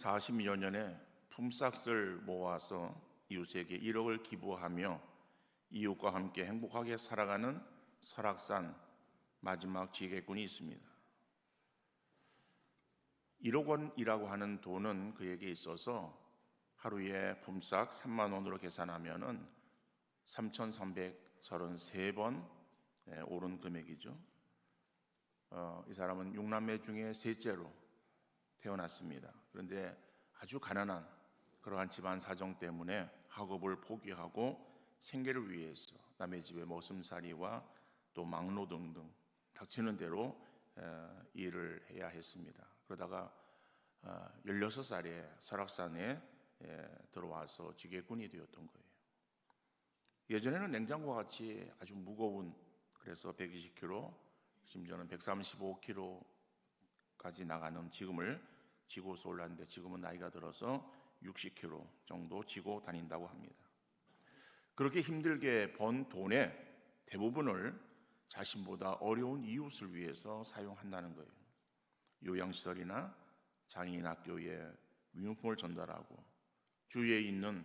40여 년에 품삯을 모아서 이웃에게 1억을 기부하며 이웃과 함께 행복하게 살아가는 설악산 마지막 지게꾼이 있습니다. 1억 원이라고 하는 돈은 그에게 있어서 하루에 품삯 3만 원으로 계산하면은 3,333번 오른 금액이죠. 이 사람은 6남매 중에 셋째로 태어났습니다. 그런데 아주 가난한 그러한 집안 사정 때문에 학업을 포기하고 생계를 위해서 남의 집에 머슴살이와 또 막노동 등 닥치는 대로 일을 해야 했습니다. 그러다가 16살에 설악산에 들어와서 지게꾼이 되었던 거예요. 예전에는 냉장고와 같이 아주 무거운, 그래서 120kg, 심지어는 135kg까지 나가는 지금을 지고서 올랐는데, 지금은 나이가 들어서 60kg 정도 지고 다닌다고 합니다. 그렇게 힘들게 번 돈의 대부분을 자신보다 어려운 이웃을 위해서 사용한다는 거예요. 요양시설이나 장애인 학교에 유니폼을 전달하고 주위에 있는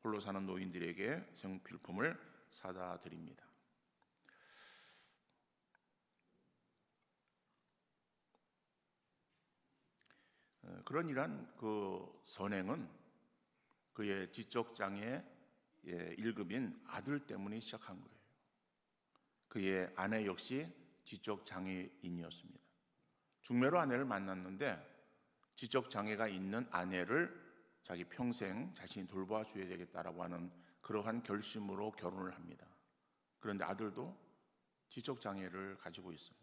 홀로 사는 노인들에게 생필품을 사다 드립니다. 그런 이러한 그 선행은 그의 지적장애 1급인 아들 때문에 시작한 거예요. 그의 아내 역시 지적장애인이었습니다. 중매로 아내를 만났는데 지적장애가 있는 아내를 자기 평생 자신이 돌봐줘야 되겠다라고 하는 그러한 결심으로 결혼을 합니다. 그런데 아들도 지적장애를 가지고 있어요.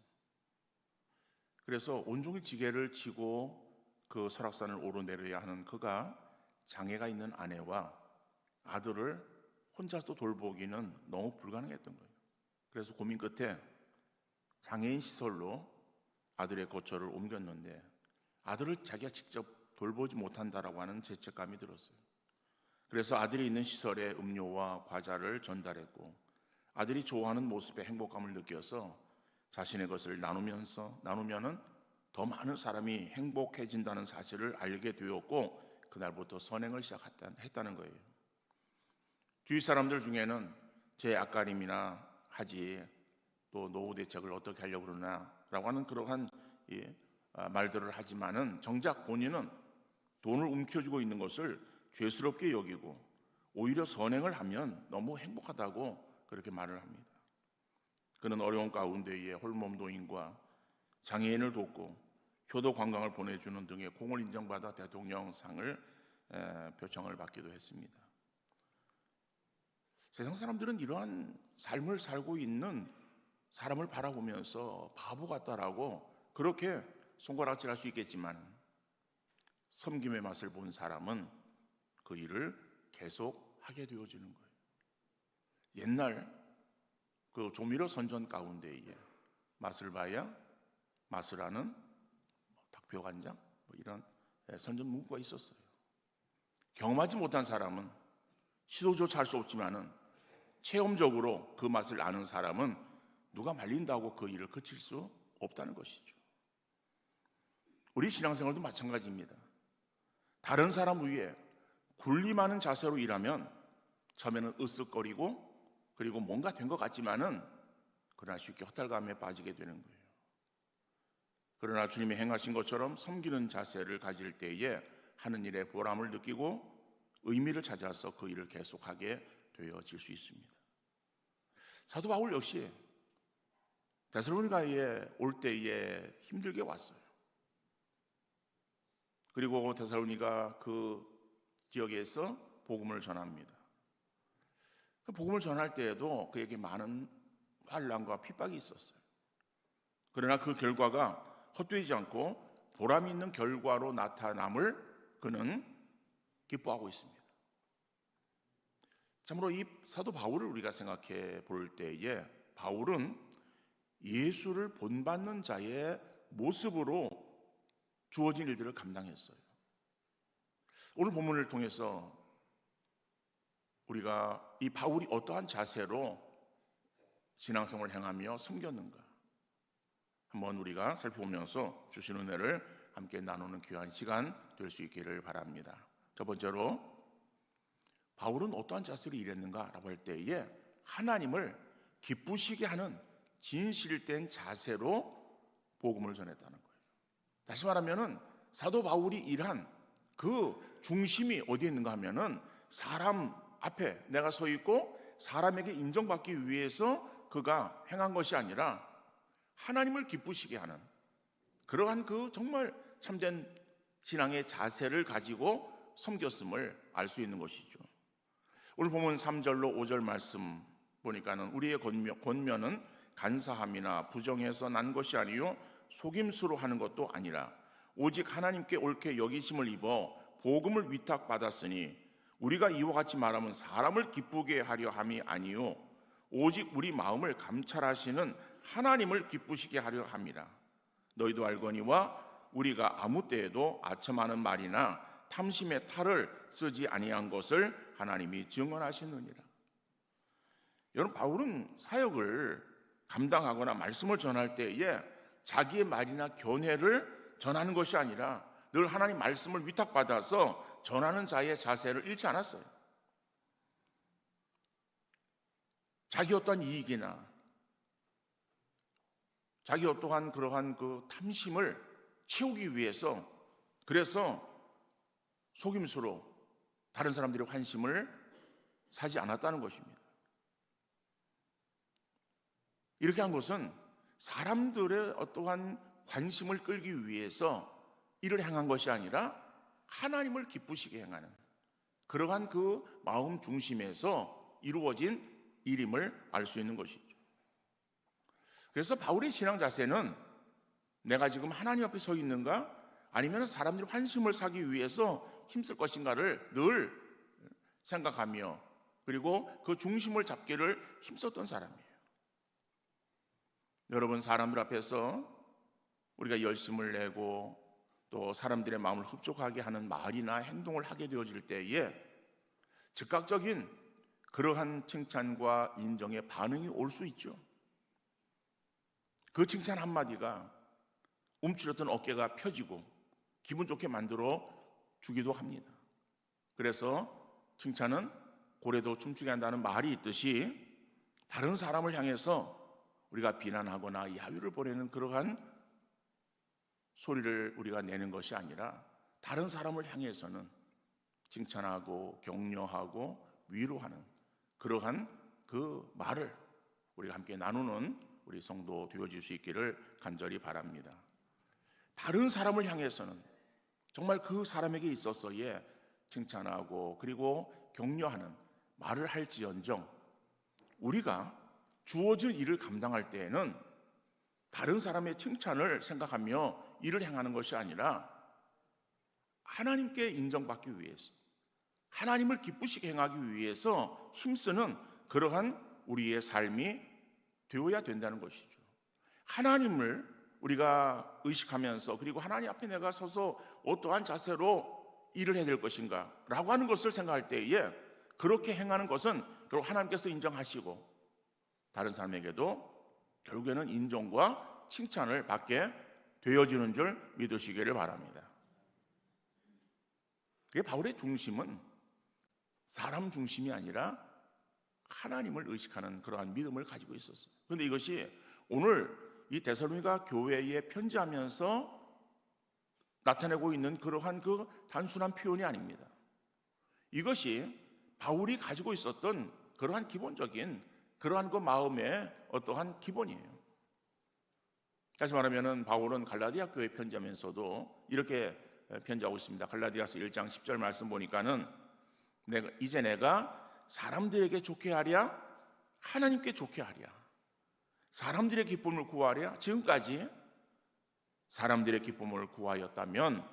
그래서 온종일 지게를 치고 그 설악산을 오르내려야 하는 그가 장애가 있는 아내와 아들을 혼자서 돌보기는 너무 불가능했던 거예요. 그래서 고민 끝에 장애인 시설로 아들의 거처를 옮겼는데 아들을 자기가 직접 돌보지 못한다라고 하는 죄책감이 들었어요. 그래서 아들이 있는 시설에 음료와 과자를 전달했고, 아들이 좋아하는 모습에 행복감을 느껴서 자신의 것을 나누면은 더 많은 사람이 행복해진다는 사실을 알게 되었고, 그날부터 선행을 시작했다는 거예요. 주위 사람들 중에는 제 앞가림이나 하지, 또 노후 대책을 어떻게 하려고 그러나라고 하는 그러한 말들을 하지만은 정작 본인은 돈을 움켜쥐고 있는 것을 죄스럽게 여기고 오히려 선행을 하면 너무 행복하다고 그렇게 말을 합니다. 그는 어려운 가운데에 홀몸노인과 장애인을 돕고 효도 관광을 보내주는 등의 공을 인정받아 대통령상을 표창을 받기도 했습니다. 세상 사람들은 이러한 삶을 살고 있는 사람을 바라보면서 바보 같다라고 그렇게 손가락질할 수 있겠지만, 섬김의 맛을 본 사람은 그 일을 계속 하게 되어지는 거예요. 옛날 그 조미료 선전 가운데에 맛을 봐야 맛을 아는 닭뼈간장 이런 선전 문구가 있었어요. 경험하지 못한 사람은 시도조차 할 수 없지만은 체험적으로 그 맛을 아는 사람은 누가 말린다고 그 일을 그칠 수 없다는 것이죠. 우리 신앙생활도 마찬가지입니다. 다른 사람 위에 군림하는 자세로 일하면 처음에는 으쓱거리고 그리고 뭔가 된 것 같지만은 그러나 쉽게 허탈감에 빠지게 되는 거예요. 그러나 주님이 행하신 것처럼 섬기는 자세를 가질 때에 하는 일에 보람을 느끼고 의미를 찾아서 그 일을 계속하게 되어질 수 있습니다. 사도 바울 역시 데살로니가에 올 때에 힘들게 왔어요. 그리고 데살로니가 그 지역에서 복음을 전합니다. 그 복음을 전할 때에도 그에게 많은 환난과 핍박이 있었어요. 그러나 그 결과가 헛되지 않고 보람 있는 결과로 나타남을 그는 기뻐하고 있습니다. 참으로 이 사도 바울을 우리가 생각해 볼 때에 바울은 예수를 본받는 자의 모습으로 주어진 일들을 감당했어요. 오늘 본문을 통해서 우리가 이 바울이 어떠한 자세로 신앙생활을 행하며 섬겼는가 한번 우리가 살펴보면서 주신 은혜를 함께 나누는 귀한 시간 될 수 있기를 바랍니다. 첫 번째로 바울은 어떠한 자세로 일했는가라고 할 때에 하나님을 기쁘시게 하는 진실된 자세로 복음을 전했다는 거예요. 다시 말하면은 사도 바울이 일한 그 중심이 어디에 있는가 하면은 사람 앞에 내가 서 있고 사람에게 인정받기 위해서 그가 행한 것이 아니라 하나님을 기쁘시게 하는 그러한 그 정말 참된 신앙의 자세를 가지고 섬겼음을 알 수 있는 것이죠. 오늘 보면 3절로 5절 말씀 보니까는 우리의 권면은 간사함이나 부정해서 난 것이 아니요 속임수로 하는 것도 아니라 오직 하나님께 옳게 여기심을 입어 복음을 위탁받았으니 우리가 이와 같이 말하면 사람을 기쁘게 하려 함이 아니요 오직 우리 마음을 감찰하시는 하나님을 기쁘시게 하려 함이라. 너희도 알거니와 우리가 아무 때에도 아첨하는 말이나 탐심의 탈을 쓰지 아니한 것을 하나님이 증언하시느니라. 여러분, 바울은 사역을 감당하거나 말씀을 전할 때에 자기의 말이나 견해를 전하는 것이 아니라 늘 하나님 말씀을 위탁받아서 전하는 자의 자세를 잃지 않았어요. 자기 어떠한 이익이나 자기 어떠한 그러한 그 탐심을 채우기 위해서 그래서 속임수로 다른 사람들의 관심을 사지 않았다는 것입니다. 이렇게 한 것은 사람들의 어떠한 관심을 끌기 위해서 이를 행한 것이 아니라 하나님을 기쁘시게 행하는 그러한 그 마음 중심에서 이루어진 일임을 알 수 있는 것이죠. 그래서 바울의 신앙 자세는 내가 지금 하나님 앞에 서 있는가 아니면 사람들의 관심을 사기 위해서 힘쓸 것인가를 늘 생각하며 그리고 그 중심을 잡기를 힘썼던 사람이에요. 여러분, 사람들 앞에서 우리가 열심을 내고 또 사람들의 마음을 흡족하게 하는 말이나 행동을 하게 되어질 때에 즉각적인 그러한 칭찬과 인정의 반응이 올 수 있죠. 그 칭찬 한마디가 움츠렸던 어깨가 펴지고 기분 좋게 만들어 주기도 합니다. 그래서 칭찬은 고래도 춤추게 한다는 말이 있듯이 다른 사람을 향해서 우리가 비난하거나 야유를 보내는 그러한 소리를 우리가 내는 것이 아니라 다른 사람을 향해서는 칭찬하고 격려하고 위로하는 그러한 그 말을 우리가 함께 나누는 우리 성도 되어질 수 있기를 간절히 바랍니다. 다른 사람을 향해서는 정말 그 사람에게 있어서의 칭찬하고 그리고 격려하는 말을 할지언정 우리가 주어진 일을 감당할 때에는 다른 사람의 칭찬을 생각하며 일을 행하는 것이 아니라 하나님께 인정받기 위해서 하나님을 기쁘시게 행하기 위해서 힘쓰는 그러한 우리의 삶이 되어야 된다는 것이죠. 하나님을 우리가 의식하면서 그리고 하나님 앞에 내가 서서 어떠한 자세로 일을 해야 될 것인가 라고 하는 것을 생각할 때에 그렇게 행하는 것은 결국 하나님께서 인정하시고 다른 사람에게도 결국에는 인정과 칭찬을 받게 되어지는 줄 믿으시기를 바랍니다. 바울의 중심은 사람 중심이 아니라 하나님을 의식하는 그러한 믿음을 가지고 있었어요. 그런데 이것이 오늘 이 데살로니가 교회에 편지하면서 나타내고 있는 그러한 그 단순한 표현이 아닙니다. 이것이 바울이 가지고 있었던 그러한 기본적인 그러한 그 마음의 어떠한 기본이에요. 다시 말하면 바울은 갈라디아 교회에 편지하면서도 이렇게 편지하고 있습니다. 갈라디아서 1장 10절 말씀 보니까는 이제 내가 사람들에게 좋게 하랴 하나님께 좋게 하랴 사람들의 기쁨을 구하랴 지금까지 사람들의 기쁨을 구하였다면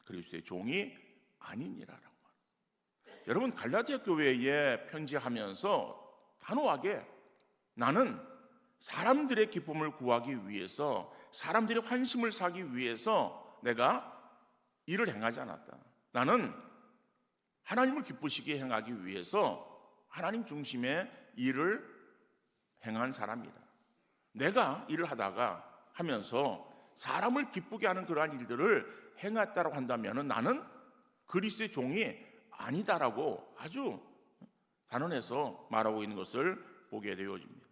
그리스도의 종이 아니니라라고 말합니다. 여러분, 갈라디아 교회에 편지하면서 단호하게 나는 사람들의 기쁨을 구하기 위해서 사람들의 환심을 사기 위해서 내가 일을 행하지 않았다. 나는 하나님을 기쁘시게 행하기 위해서 하나님 중심의 일을 행한 사람이다. 내가 일을 하다가 하면서 사람을 기쁘게 하는 그러한 일들을 행했다고 한다면 나는 그리스도의 종이 아니다라고 아주 단언해서 말하고 있는 것을 보게 되어집니다.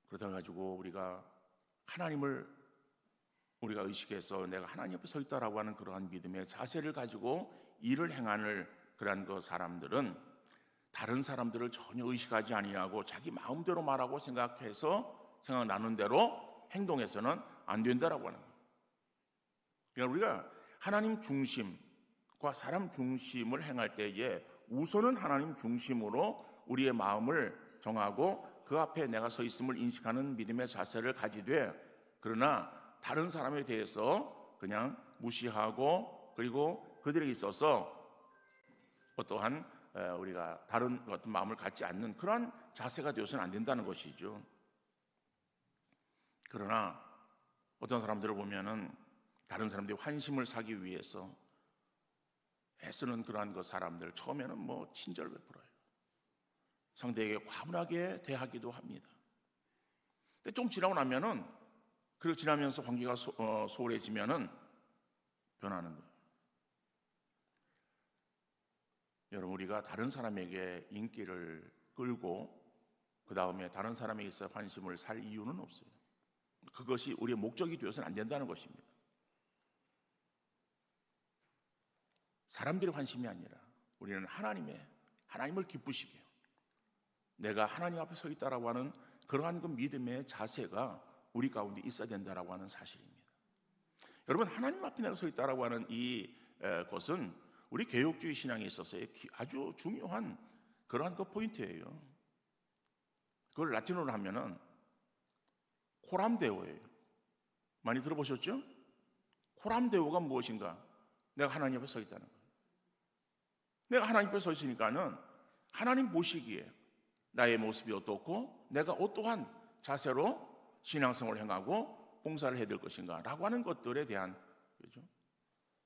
그러다 가지고 우리가 하나님을 우리가 의식해서 내가 하나님 앞에 서 있다라고 하는 그러한 믿음의 자세를 가지고 일을 행하는 그러한 그 사람들은 다른 사람들을 전혀 의식하지 아니하고 자기 마음대로 말하고 생각 나는 대로 행동해서는 안 된다라고 하는 거예요. 그러니까 우리가 하나님 중심과 사람 중심을 행할 때에 우선은 하나님 중심으로 우리의 마음을 정하고 그 앞에 내가 서 있음을 인식하는 믿음의 자세를 가지되, 그러나 다른 사람에 대해서 그냥 무시하고 그리고 그들에게 있어서 어떠한 우리가 다른 어떤 마음을 갖지 않는 그러한 자세가 되어서는 안 된다는 것이죠. 그러나 어떤 사람들을 보면은 다른 사람들이 환심을 사기 위해서 애쓰는 그러한 그 사람들, 처음에는 뭐 친절을 베풀어요. 상대에게 과분하게 대하기도 합니다. 근데 좀 지나고 나면은, 그리고 지나면서 관계가 소홀해지면은 변하는 거예요. 여러분, 우리가 다른 사람에게 인기를 끌고 그 다음에 다른 사람에게 있어 관심을 살 이유는 없어요. 그것이 우리의 목적이 되어서는 안 된다는 것입니다. 사람들의 관심이 아니라 우리는 하나님을 기쁘시게, 내가 하나님 앞에 서 있다라고 하는 그러한 그 믿음의 자세가 우리 가운데 있어야 된다라고 하는 사실입니다. 여러분, 하나님 앞에 내가 서 있다라고 하는 이 것은 우리 개혁주의 신앙에 있어서의 아주 중요한 그러한 그 포인트예요. 그걸 라틴어로 하면은 코람데오예요. 많이 들어보셨죠? 코람데오가 무엇인가? 내가 하나님 앞에 서 있다는 거예요. 내가 하나님 앞에 서 있으니까는 하나님 보시기에 나의 모습이 어떻고 내가 어떠한 자세로 신앙생활을 행하고 봉사를 해야 될 것인가 라고 하는 것들에 대한, 그렇죠?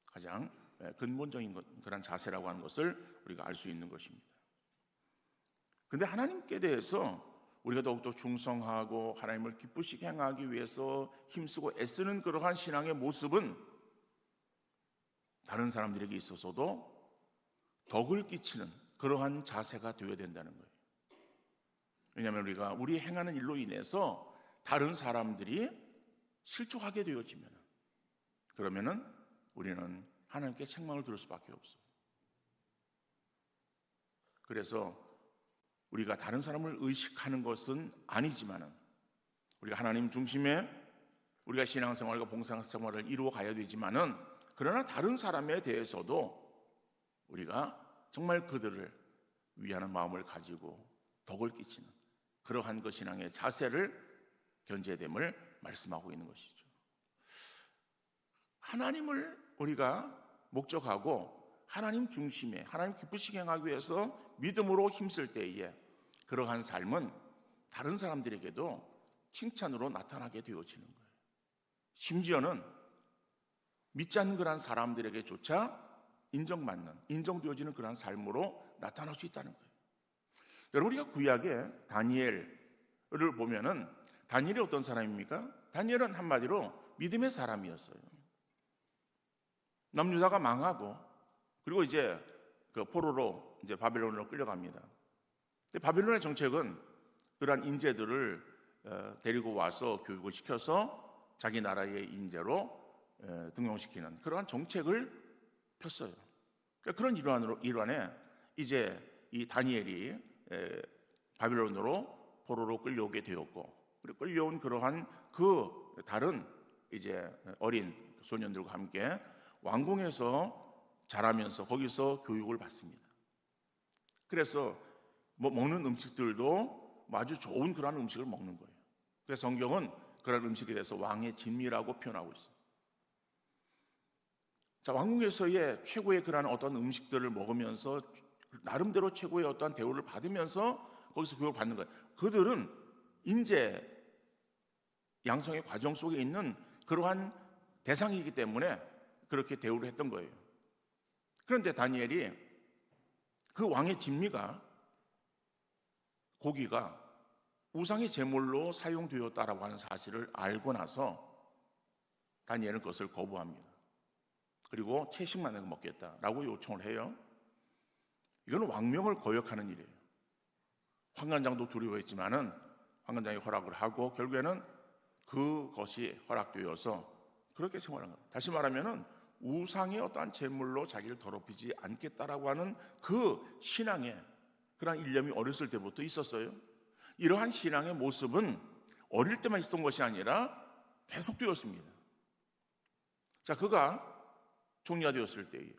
가장 근본적인 그런 자세라고 하는 것을 우리가 알 수 있는 것입니다. 그런데 하나님께 대해서 우리가 더욱더 충성하고 하나님을 기쁘시게 행하기 위해서 힘쓰고 애쓰는 그러한 신앙의 모습은 다른 사람들에게 있어서도 덕을 끼치는 그러한 자세가 되어야 된다는 거예요. 왜냐하면 우리가 우리 행하는 일로 인해서 다른 사람들이 실족하게 되어지면, 그러면은 우리는 하나님께 책망을 들을 수밖에 없어요. 그래서 우리가 다른 사람을 의식하는 것은 아니지만은 우리가 하나님 중심에 우리가 신앙생활과 봉사생활을 이루어 가야 되지만은, 그러나 다른 사람에 대해서도 우리가 정말 그들을 위하는 마음을 가지고 덕을 끼치는 그러한 그 신앙의 자세를 견제됨을 말씀하고 있는 것이죠. 하나님을 우리가 목적하고 하나님 중심에 하나님 기쁘시게 행하기 위해서 믿음으로 힘쓸 때에 그러한 삶은 다른 사람들에게도 칭찬으로 나타나게 되어지는 거예요. 심지어는 믿지 않는 그러한 사람들에게조차 인정되어지는 그러한 삶으로 나타날 수 있다는 거예요. 여러분, 우리가 구약의 다니엘을 보면은 다니엘이 어떤 사람입니까? 다니엘은 한마디로 믿음의 사람이었어요. 남유다가 망하고 그리고 이제 그 포로로 이제 바벨론으로 끌려갑니다. 근데 바벨론의 정책은 그러한 인재들을 데리고 와서 교육을 시켜서 자기 나라의 인재로 등용시키는 그러한 정책을 폈어요. 그러니까 그런 일환에 이제 이 다니엘이 바벨론으로 포로로 끌려오게 되었고, 그리고 끌려온 그러한 그 다른 이제 어린 소년들과 함께 왕궁에서 자라면서 거기서 교육을 받습니다. 그래서 뭐 먹는 음식들도 아주 좋은 그런 음식을 먹는 거예요. 그래서 성경은 그런 음식에 대해서 왕의 진미라고 표현하고 있어요. 자, 왕궁에서의 최고의 그런 어떤 음식들을 먹으면서 나름대로 최고의 어떤 대우를 받으면서 거기서 교육을 받는 거예요. 그들은 인재 양성의 과정 속에 있는 그러한 대상이기 때문에 그렇게 대우를 했던 거예요. 그런데 다니엘이 그 왕의 진미가 고기가 우상의 제물로 사용되었다라고 하는 사실을 알고 나서 다니엘은 그것을 거부합니다. 그리고 채식만 내가 먹겠다라고 요청을 해요. 이건 왕명을 거역하는 일이에요. 환관장도 두려워했지만은 환관장이 허락을 하고 결국에는 그것이 허락되어서 그렇게 생활한 거예요. 다시 말하면은 우상의 어떠한 제물로 자기를 더럽히지 않겠다라고 하는 그 신앙의 그런 일념이 어렸을 때부터 있었어요. 이러한 신앙의 모습은 어릴 때만 있었던 것이 아니라 계속되었습니다. 자, 그가 총리가 되었을 때에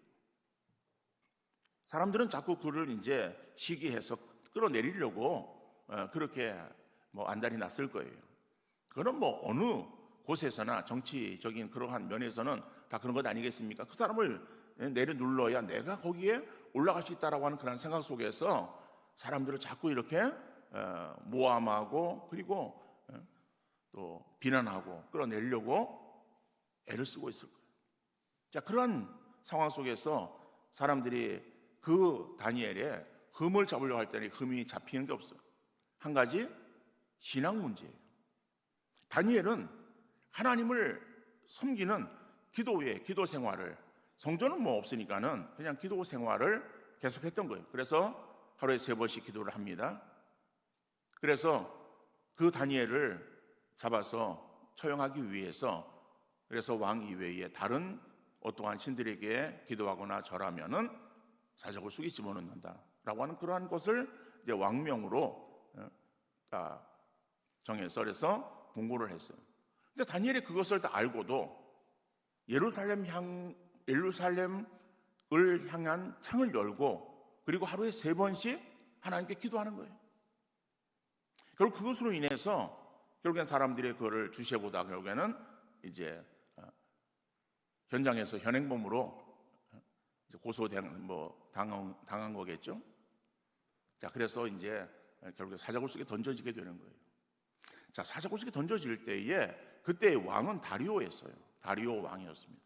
사람들은 자꾸 그를 이제 시기해서 끌어내리려고 그렇게 안달이 났을 거예요. 그건 어느 곳에서나 정치적인 그러한 면에서는 다 그런 것 아니겠습니까? 그 사람을 내려눌러야 내가 거기에 올라갈 수 있다라고 하는 그런 생각 속에서 사람들을 자꾸 이렇게 모함하고 그리고 또 비난하고 끌어내려고 애를 쓰고 있을 거예요. 자, 그런 상황 속에서 사람들이 그 다니엘의 흠을 잡으려고 할 때는 흠이 잡히는 게 없어요. 한 가지 신앙 문제예요. 다니엘은 하나님을 섬기는 기도 생활을, 성전은 없으니까는 그냥 기도 생활을 계속했던 거예요. 그래서 하루에 3번씩 기도를 합니다. 그래서 그 다니엘을 잡아서 처형하기 위해서 그래서 왕 이외에 다른 어떠한 신들에게 기도하거나 절하면은 사적을 속에 집어넣는다라고 하는 그러한 것을 이제 왕명으로 정해서 그래서 봉고를 했어요. 근데 다니엘이 그것을 다 알고도 예루살렘을 향한 창을 열고 그리고 하루에 3번씩 하나님께 기도하는 거예요. 결국 그것으로 인해서 결국엔 사람들이 그거를 주시해보다 결국에는 이제 현장에서 현행범으로 당한 거겠죠. 자, 그래서 이제 결국에 사자굴 속에 던져지게 되는 거예요. 자, 사자굴 속에 던져질 때에 그때의 왕은 다리오였어요. 다리오 왕이었습니다.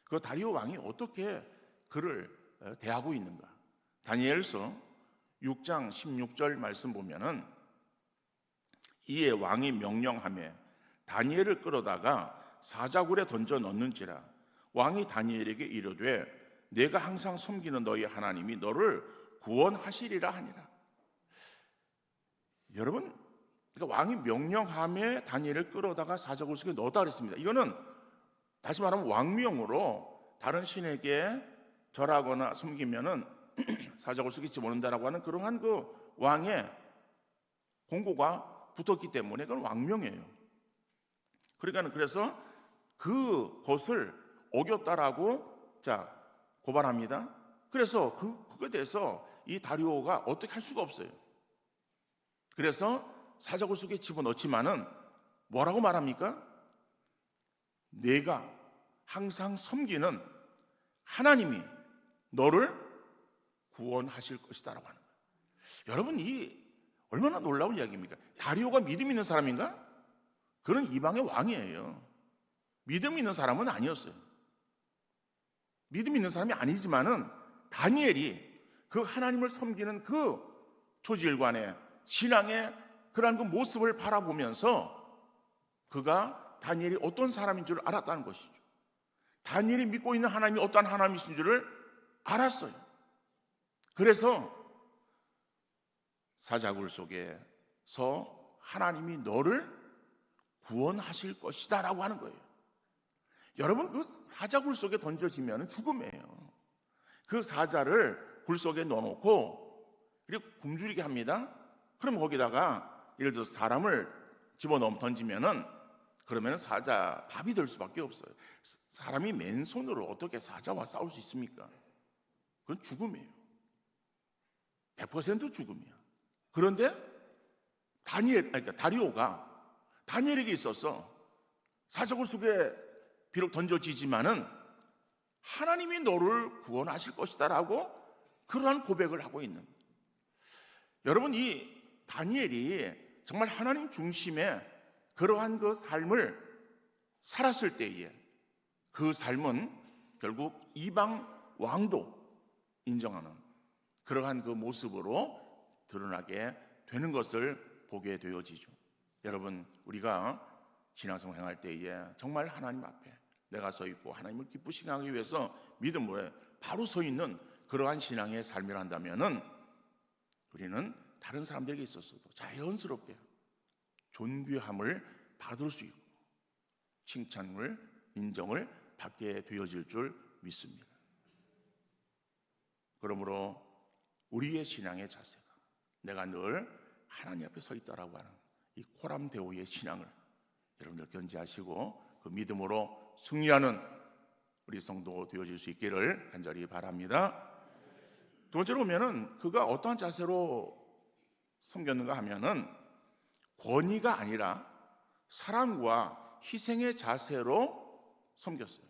그 다리오 왕이 어떻게 그를 대하고 있는가? 다니엘서 6장 16절 말씀 보면은 이에 왕이 명령하며 다니엘을 끌어다가 사자굴에 던져 넣는지라. 왕이 다니엘에게 이르되 내가 항상 섬기는 너희 하나님이 너를 구원하시리라 하니라. 여러분, 그러니까 왕이 명령하며 다니엘을 끌어다가 사자굴 속에 넣었다 그랬습니다. 이거는 다시 말하면 왕명으로 다른 신에게 절하거나 섬기면은 사자굴 속에 집어넣는다라고 하는 그러한 그 왕의 공고가 붙었기 때문에 그건 왕명이에요. 그러니까 그래서 그것을 어겼다라고 고발합니다. 그래서 그거에 대해서 이 다리오가 어떻게 할 수가 없어요. 그래서 사자굴 속에 집어넣지만은 뭐라고 말합니까? 내가 항상 섬기는 하나님이 너를 구원하실 것이다라고 하는 거예요. 여러분, 이 얼마나 놀라운 이야기입니까? 다리오가 믿음 있는 사람인가? 그는 이방의 왕이에요. 믿음 있는 사람은 아니었어요. 믿음 있는 사람이 아니지만은 다니엘이 그 하나님을 섬기는 그 초지일관의 신앙의 그러한 그 모습을 바라보면서 그가 다니엘이 어떤 사람인 줄 알았다는 것이죠. 다니엘이 믿고 있는 하나님이 어떠한 하나님이신 줄을 알았어요. 그래서 사자굴 속에서 하나님이 너를 구원하실 것이다 라고 하는 거예요. 여러분, 그 사자굴 속에 던져지면 죽음이에요. 그 사자를 굴 속에 넣어놓고 그리고 굶주리게 합니다. 그럼 거기다가 예를 들어서 사람을 집어넣어 던지면은 그러면 사자 밥이 될 수밖에 없어요. 사람이 맨손으로 어떻게 사자와 싸울 수 있습니까? 그건 죽음이에요. 100% 죽음이야. 그런데 다리오가 다니엘에게 있어서 사자굴 속에 비록 던져지지만은 하나님이 너를 구원하실 것이다라고 그러한 고백을 하고 있는. 여러분, 이 다니엘이 정말 하나님 중심의 그러한 그 삶을 살았을 때에 그 삶은 결국 이방 왕도 인정하는 그러한 그 모습으로 드러나게 되는 것을 보게 되어지죠. 여러분, 우리가 신앙생활 행할 때에 정말 하나님 앞에 내가 서 있고 하나님을 기쁘시게 하기 위해서 믿음으로 바로 서 있는 그러한 신앙의 삶을 한다면은 우리는 다른 사람들에게 있어서도 자연스럽게 존귀함을 받을 수 있고 칭찬을, 인정을 받게 되어질 줄 믿습니다. 그러므로 우리의 신앙의 자세가 내가 늘 하나님 앞에 서 있다라고 하는 이 코람데오의 신앙을 여러분들 견지하시고 그 믿음으로 승리하는 우리 성도 되어질 수 있기를 간절히 바랍니다. 두 번째로 보면은 그가 어떠한 자세로 섬겼는가 하면은 권위가 아니라 사랑과 희생의 자세로 섬겼어요.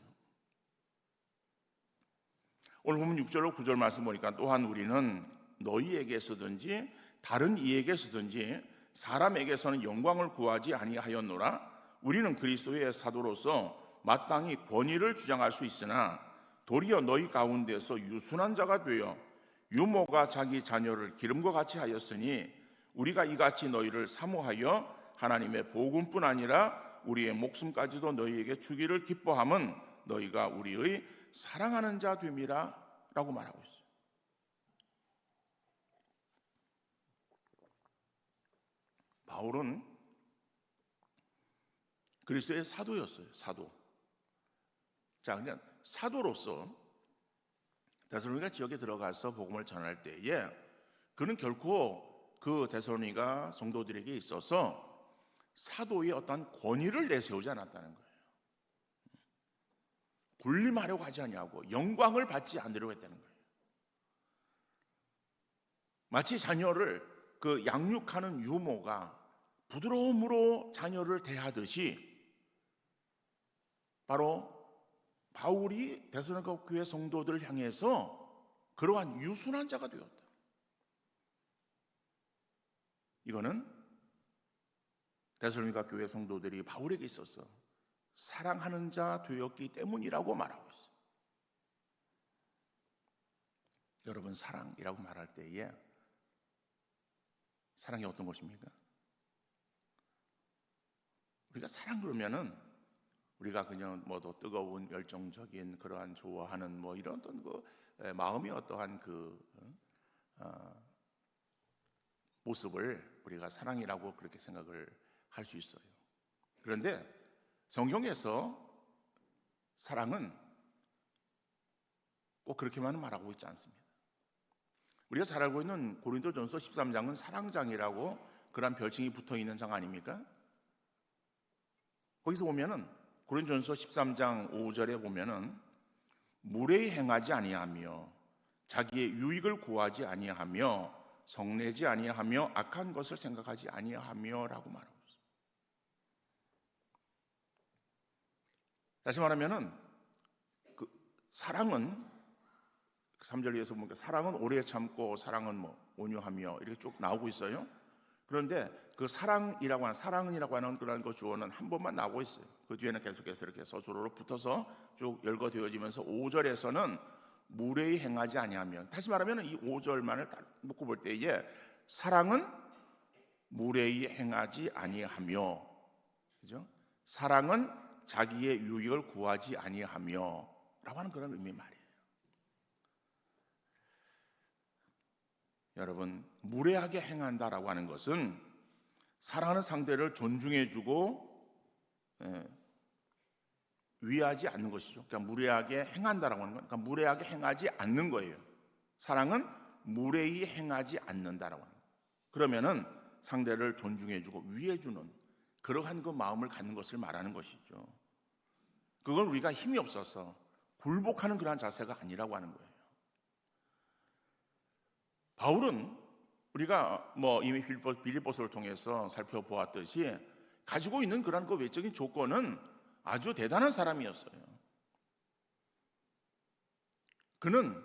오늘 보면 6절로 9절 말씀 보니까 또한 우리는 너희에게서든지 다른 이에게서든지 사람에게서는 영광을 구하지 아니하였노라. 우리는 그리스도의 사도로서 마땅히 권위를 주장할 수 있으나 도리어 너희 가운데서 유순한 자가 되어 유모가 자기 자녀를 기름과 같이 하였으니 우리가 이같이 너희를 사모하여 하나님의 복음뿐 아니라 우리의 목숨까지도 너희에게 주기를 기뻐함은 너희가 우리의 사랑하는 자 됨이라 라고 말하고 있어요. 바울은 그리스도의 사도였어요. 사도. 자, 그냥 사도로서 데살로니가 지역에 들어가서 복음을 전할 때에 그는 결코 그 데살로니가 성도들에게 있어서 사도의 어떤 권위를 내세우지 않았다는 거예요. 군림하려고 하지 않냐고, 영광을 받지 않으려고 했다는 거예요. 마치 자녀를 그 양육하는 유모가 부드러움으로 자녀를 대하듯이 바로 바울이 데살로니가 교회 성도들을 향해서 그러한 유순한 자가 되었다. 이거는 데살로니가 교회 성도들이 바울에게 있어서 사랑하는 자 되었기 때문이라고 말하고 있어요. 여러분, 사랑이라고 말할 때에 사랑이 어떤 것입니까? 우리가 사랑 그러면은 우리가 그냥 뭐 더 뜨거운 열정적인 그러한 좋아하는 뭐 이런 어떤 그 마음이 어떠한 그 모습을 우리가 사랑이라고 그렇게 생각을 할 수 있어요. 그런데 성경에서 사랑은 꼭 그렇게만 말하고 있지 않습니다. 우리가 잘 알고 있는 고린도전서 13장은 사랑장이라고 그런 별칭이 붙어 있는 장 아닙니까? 거기서 보면은 고린도전서 13장 5절에 보면은 무례히 행하지 아니하며 자기의 유익을 구하지 아니하며 성내지 아니하며 악한 것을 생각하지 아니하며라고 말하고 있어요. 다시 말하면은 그 사랑은 3절에서 보니까 사랑은 오래 참고 사랑은 뭐 온유하며 이렇게 쭉 나오고 있어요. 그런데 그 사랑이라고 하는 그런 그 주어는 한 번만 나오고 있어요. 그 뒤에는 계속해서 이렇게 서술어로 붙어서 쭉 열거되어지면서 5절에서는 무례히 행하지 아니하며, 다시 말하면 이 5절만을 딱 놓고 볼 때에 사랑은 무례히 행하지 아니하며, 그죠? 사랑은 자기의 유익을 구하지 아니하며 라고 하는 그런 의미의 말이에요. 여러분, 무례하게 행한다라고 하는 것은 사랑하는 상대를 존중해주고 위하지 않는 것이죠. 그러니까 무례하게 행한다라고 하는 건, 그러니까 무례하게 행하지 않는 거예요. 사랑은 무례히 행하지 않는다라고 하는 거예요. 그러면은 상대를 존중해주고 위해주는 그러한 그 마음을 갖는 것을 말하는 것이죠. 그건 우리가 힘이 없어서 굴복하는 그러한 자세가 아니라고 하는 거예요. 바울은 우리가 뭐 이미 빌립보서를 통해서 살펴보았듯이 가지고 있는 그런 그 외적인 조건은 아주 대단한 사람이었어요. 그는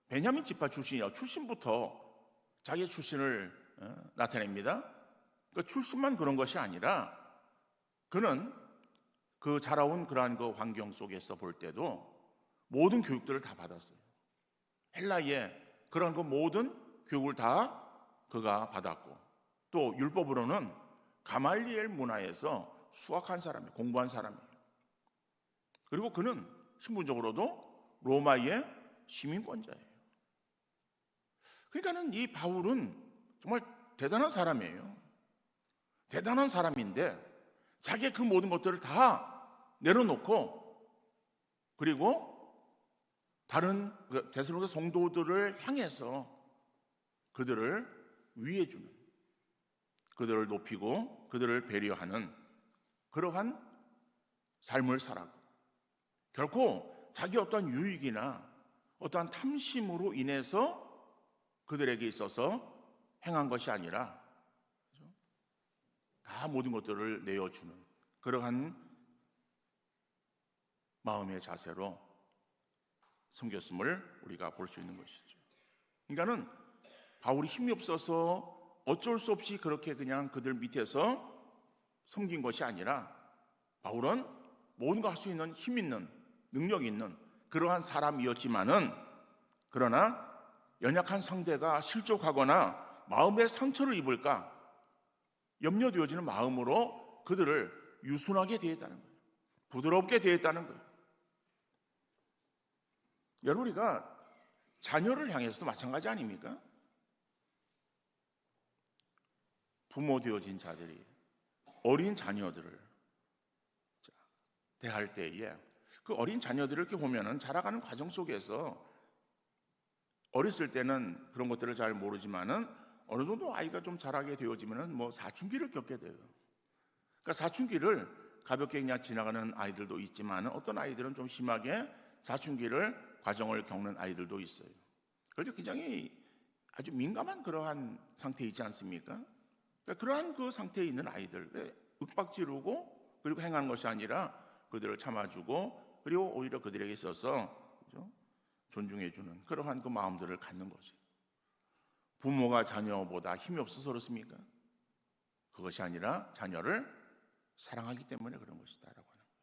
베냐민 지파 출신이요. 출신부터 자기의 출신을 나타냅니다. 그 출신만 그런 것이 아니라 그는 그 자라온 그러한 그 환경 속에서 볼 때도 모든 교육들을 다 받았어요. 헬라의 그런 그 모든 교육을 다 그가 받았고, 또 율법으로는 가말리엘 문화에서 수학한 사람이에요. 공부한 사람이에요. 그리고 그는 신분적으로도 로마의 시민권자예요. 그러니까는 이 바울은 정말 대단한 사람이에요. 대단한 사람인데 자기의 그 모든 것들을 다 내려놓고, 그리고 다른 데살로니가 성도들을 향해서 그들을 위해주는, 그들을 높이고 그들을 배려하는 그러한 삶을 살아고, 결코 자기 어떠한 유익이나 어떠한 탐심으로 인해서 그들에게 있어서 행한 것이 아니라 다 모든 것들을 내어주는 그러한 마음의 자세로 섬겼음을 우리가 볼 수 있는 것이죠. 그러니까는 바울이 힘이 없어서 어쩔 수 없이 그렇게 그냥 그들 밑에서 섬긴 것이 아니라, 바울은 모든 걸 할 수 있는 힘 있는, 능력 있는 그러한 사람이었지만은, 그러나 연약한 상대가 실족하거나 마음의 상처를 입을까 염려되어지는 마음으로 그들을 유순하게 대했다는 거예요. 부드럽게 대했다는 거예요. 여러분, 우리가 자녀를 향해서도 마찬가지 아닙니까? 부모 되어진 자들이 어린 자녀들을 대할 때에 그 어린 자녀들을 이렇게 보면은 자라가는 과정 속에서 어렸을 때는 그런 것들을 잘 모르지만은 어느 정도 아이가 좀 자라게 되어지면은 뭐 사춘기를 겪게 돼요. 그러니까 사춘기를 가볍게 그냥 지나가는 아이들도 있지만 어떤 아이들은 좀 심하게 사춘기를 과정을 겪는 아이들도 있어요. 그래서 굉장히 아주 민감한 그러한 상태에 있지 않습니까? 그러니까 그러한 그 상태에 있는 아이들, 윽박지르고 그리고 행하는 것이 아니라 그들을 참아주고, 그리고 오히려 그들에게 있어서 그렇죠? 존중해주는 그러한 그 마음들을 갖는 거죠. 부모가 자녀보다 힘이 없어서 그렇습니까? 그것이 아니라 자녀를 사랑하기 때문에 그런 것이다라고 하는 거예요.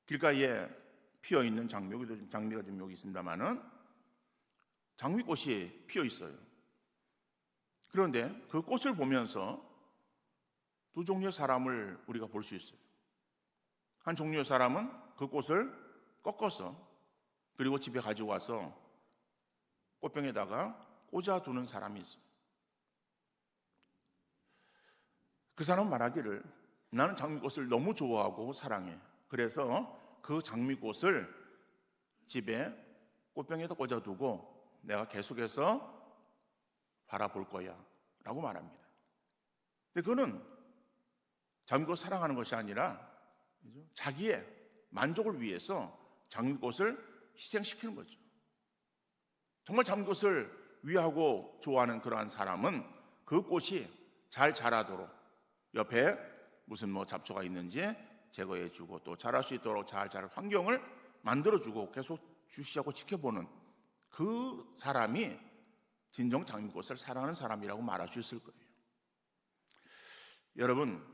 길가에 피어 있는 장미가 좀 여기 있습니다만은 장미꽃이 피어 있어요. 그런데 그 꽃을 보면서 두 종류의 사람을 우리가 볼 수 있어요. 한 종류의 사람은 그 꽃을 꺾어서 그리고 집에 가지고 와서 꽃병에다가 꽂아두는 사람이 있어요. 그 사람은 말하기를, 나는 장미꽃을 너무 좋아하고 사랑해. 그래서 그 장미꽃을 집에 꽃병에다 꽂아두고 내가 계속해서 바라볼 거야 라고 말합니다. 근데 그거는 장미꽃을 사랑하는 것이 아니라 자기의 만족을 위해서 장미꽃을 희생시키는 거죠. 정말 장미꽃을 위하고 좋아하는 그러한 사람은 그 꽃이 잘 자라도록 옆에 무슨 뭐 잡초가 있는지 제거해주고 또 자랄 수 있도록 잘 자랄 환경을 만들어주고 계속 주시하고 지켜보는 그 사람이 진정 장미꽃을 사랑하는 사람이라고 말할 수 있을 거예요. 여러분,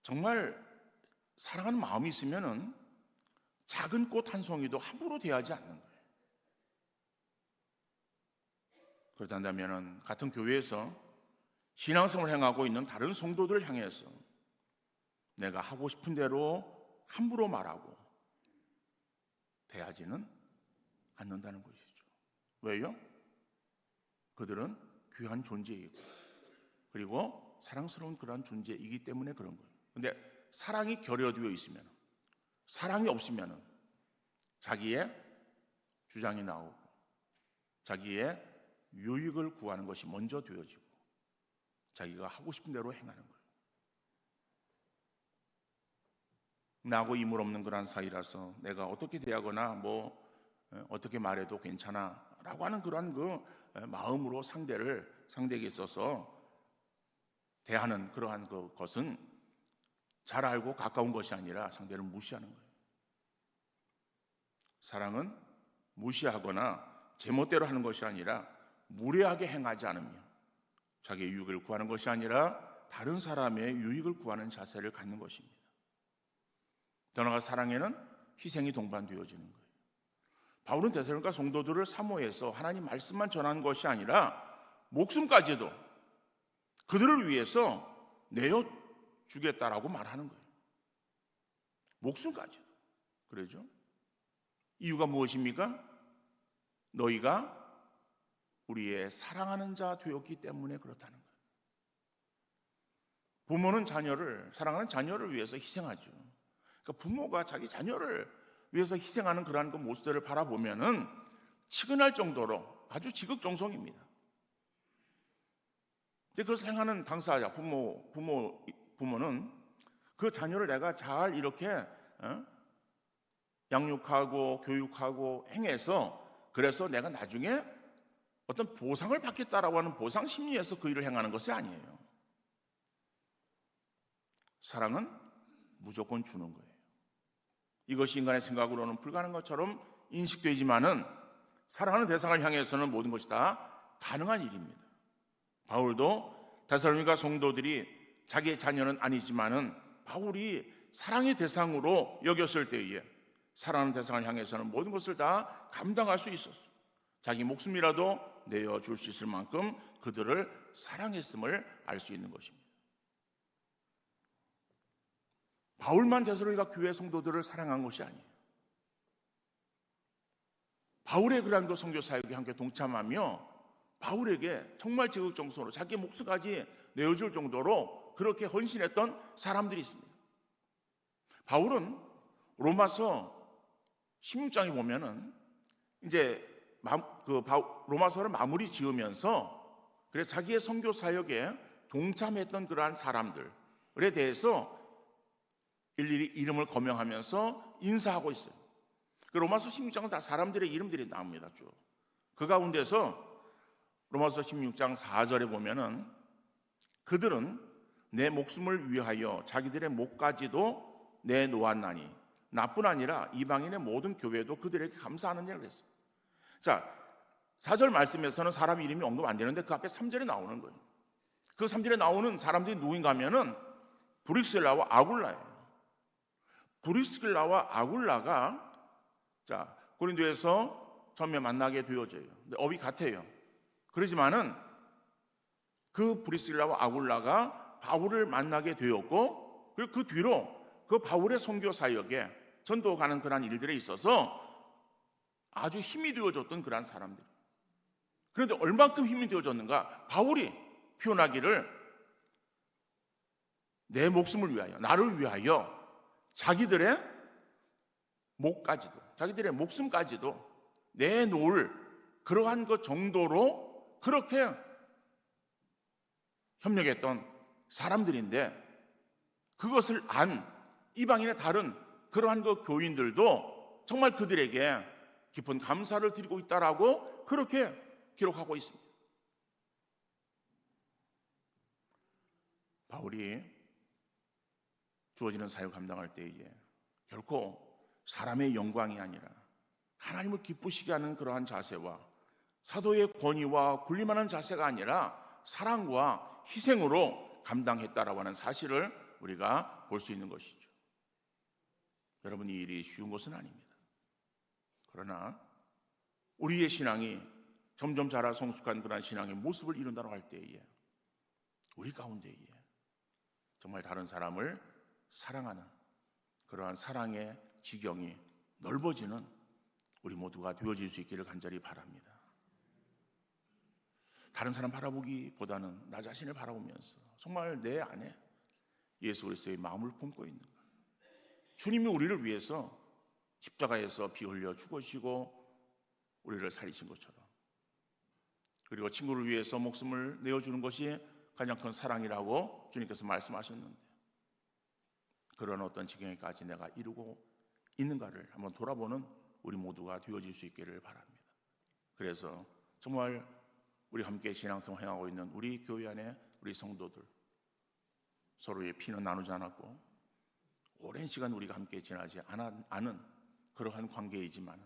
정말 사랑하는 마음이 있으면은 작은 꽃 한 송이도 함부로 대하지 않는 거예요. 그렇다면 같은 교회에서 신앙생활을 행하고 있는 다른 성도들을 향해서 내가 하고 싶은 대로 함부로 말하고 대하지는 않는다는 것이죠. 왜요? 그들은 귀한 존재이고 그리고 사랑스러운 그러한 존재이기 때문에 그런 거예요. 그런데 사랑이 결여되어 있으면, 사랑이 없으면 자기의 주장이 나오고 자기의 유익을 구하는 것이 먼저 되어지고 자기가 하고 싶은 대로 행하는 거예요. 나하고 이물 없는 그런 사이라서 내가 어떻게 대하거나 뭐 어떻게 말해도 괜찮아 라고 하는 그러한 그 마음으로 상대에게 있어서 대하는 그러한 것은 잘 알고 가까운 것이 아니라 상대를 무시하는 거예요. 사랑은 무시하거나 제멋대로 하는 것이 아니라 무례하게 행하지 않으며 자기의 유익을 구하는 것이 아니라 다른 사람의 유익을 구하는 자세를 갖는 것입니다. 더 나아가 사랑에는 희생이 동반되어지는 거예요. 바울은 데살로니가 성도들을 사모해서 하나님 말씀만 전하는 것이 아니라 목숨까지도 그들을 위해서 내어주겠다라고 말하는 거예요. 목숨까지도. 그러죠? 이유가 무엇입니까? 너희가 우리의 사랑하는 자 되었기 때문에 그렇다는 거예요. 부모는 사랑하는 자녀를 위해서 희생하죠. 그러니까 부모가 자기 자녀를 위해서 희생하는 그러한 그 모습들을 바라보면은 치근할 정도로 아주 지극정성입니다. 근데 그것을 행하는 당사자, 부모는 그 자녀를 내가 잘 이렇게 양육하고 교육하고 행해서 그래서 내가 나중에 어떤 보상을 받겠다라고 하는 보상 심리에서 그 일을 행하는 것이 아니에요. 사랑은 무조건 주는 거예요. 이것이 인간의 생각으로는 불가능한 것처럼 인식되지만은 사랑하는 대상을 향해서는 모든 것이 다 가능한 일입니다. 바울도 데살로니가 성도들이 자기의 자녀는 아니지만은 바울이 사랑의 대상으로 여겼을 때에 사랑하는 대상을 향해서는 모든 것을 다 감당할 수 있었어요. 자기 목숨이라도 내어줄 수 있을 만큼 그들을 사랑했음을 알 수 있는 것입니다. 바울만 데살로니가 교회 성도들을 사랑한 것이 아니에요. 바울의 그러한 그 선교 사역에 함께 동참하며 바울에게 정말 지극정성으로 자기 목숨까지 내어줄 정도로 그렇게 헌신했던 사람들이 있습니다. 바울은 로마서 16장에 보면은 이제 로마서를 마무리 지으면서 그래서 자기의 선교 사역에 동참했던 그러한 사람들에 대해서 일일이 이름을 거명하면서 인사하고 있어요. 그 로마서 16장은 다 사람들의 이름들이 나옵니다. 쭉. 그 가운데서 로마서 16장 4절에 보면은 그들은 내 목숨을 위하여 자기들의 목까지도 내놓았나니 나뿐 아니라 이방인의 모든 교회도 그들에게 감사하느니라 그랬어요. 자, 4절 말씀에서는 사람 이름이 언급 안 되는데 그 앞에 3절에 나오는 거예요. 그 3절에 나오는 사람들이 누구인가 하면은 브리스길라와 아굴라예요. 브리스길라와 아굴라가 고린도에서 처음에 만나게 되어져요. 근데 업이 같아요. 그러지만은 그 브리스길라와 아굴라가 바울을 만나게 되었고 그리고 그 뒤로 그 바울의 선교 사역에 전도 가는 그런 일들에 있어서 아주 힘이 되어줬던 그런 사람들. 그런데 얼만큼 힘이 되어줬는가? 바울이 표현하기를 내 목숨을 위하여, 나를 위하여 자기들의 목까지도, 자기들의 목숨까지도 내놓을 그러한 것 정도로 그렇게 협력했던 사람들인데 그것을 안 이방인의 다른 그러한 그 교인들도 정말 그들에게 깊은 감사를 드리고 있다라고 그렇게 기록하고 있습니다. 바울이 주어지는 사역 감당할 때에 결코 사람의 영광이 아니라 하나님을 기쁘시게 하는 그러한 자세와 사도의 권위와 군림하는 자세가 아니라 사랑과 희생으로 감당했다라고 하는 사실을 우리가 볼 수 있는 것이죠. 여러분, 이 일이 쉬운 것은 아닙니다. 그러나 우리의 신앙이 점점 자라 성숙한 그런 신앙의 모습을 이룬다고 할 때에 우리 가운데에 정말 다른 사람을 사랑하는 그러한 사랑의 지경이 넓어지는 우리 모두가 되어질 수 있기를 간절히 바랍니다. 다른 사람 바라보기보다는 나 자신을 바라보면서 정말 내 안에 예수 그리스도의 마음을 품고 있는 것. 주님이 우리를 위해서 십자가에서 피 흘려 죽으시고 우리를 살리신 것처럼, 그리고 친구를 위해서 목숨을 내어주는 것이 가장 큰 사랑이라고 주님께서 말씀하셨는데 그런 어떤 지경에까지 내가 이루고 있는가를 한번 돌아보는 우리 모두가 되어질 수 있기를 바랍니다. 그래서 정말 우리 함께 신앙생활 행하고 있는 우리 교회 안에 우리 성도들 서로의 피는 나누지 않았고 오랜 시간 우리가 함께 지나지 않은 그러한 관계이지만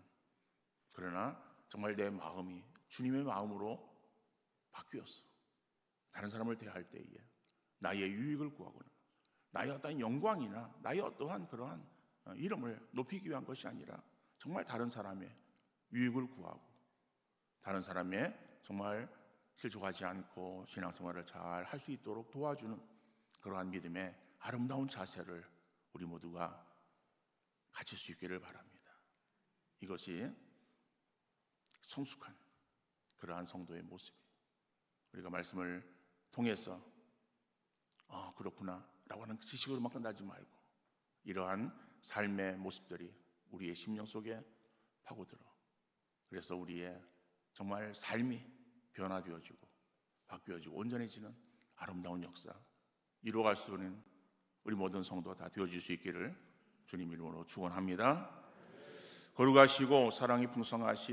그러나 정말 내 마음이 주님의 마음으로 바뀌었어. 다른 사람을 대할 때에 나의 유익을 구하거나 나의 어떤 영광이나 나의 어떠한 그러한 이름을 높이기 위한 것이 아니라 정말 다른 사람의 유익을 구하고 다른 사람의 정말 실족하지 않고 신앙생활을 잘 할 수 있도록 도와주는 그러한 믿음의 아름다운 자세를 우리 모두가 가질 수 있기를 바랍니다. 이것이 성숙한 그러한 성도의 모습이에요. 우리가 말씀을 통해서 그렇구나 라고 하는 지식으로만 끝나지 말고 이러한 삶의 모습들이 우리의 심령 속에 파고들어 그래서 우리의 정말 삶이 변화되어지고 바뀌어지고 온전해지는 아름다운 역사 이루어갈 수 있는 우리 모든 성도 다 되어질 수 있기를 주님 이름으로 축원합니다. 거룩하시고 사랑이 풍성하신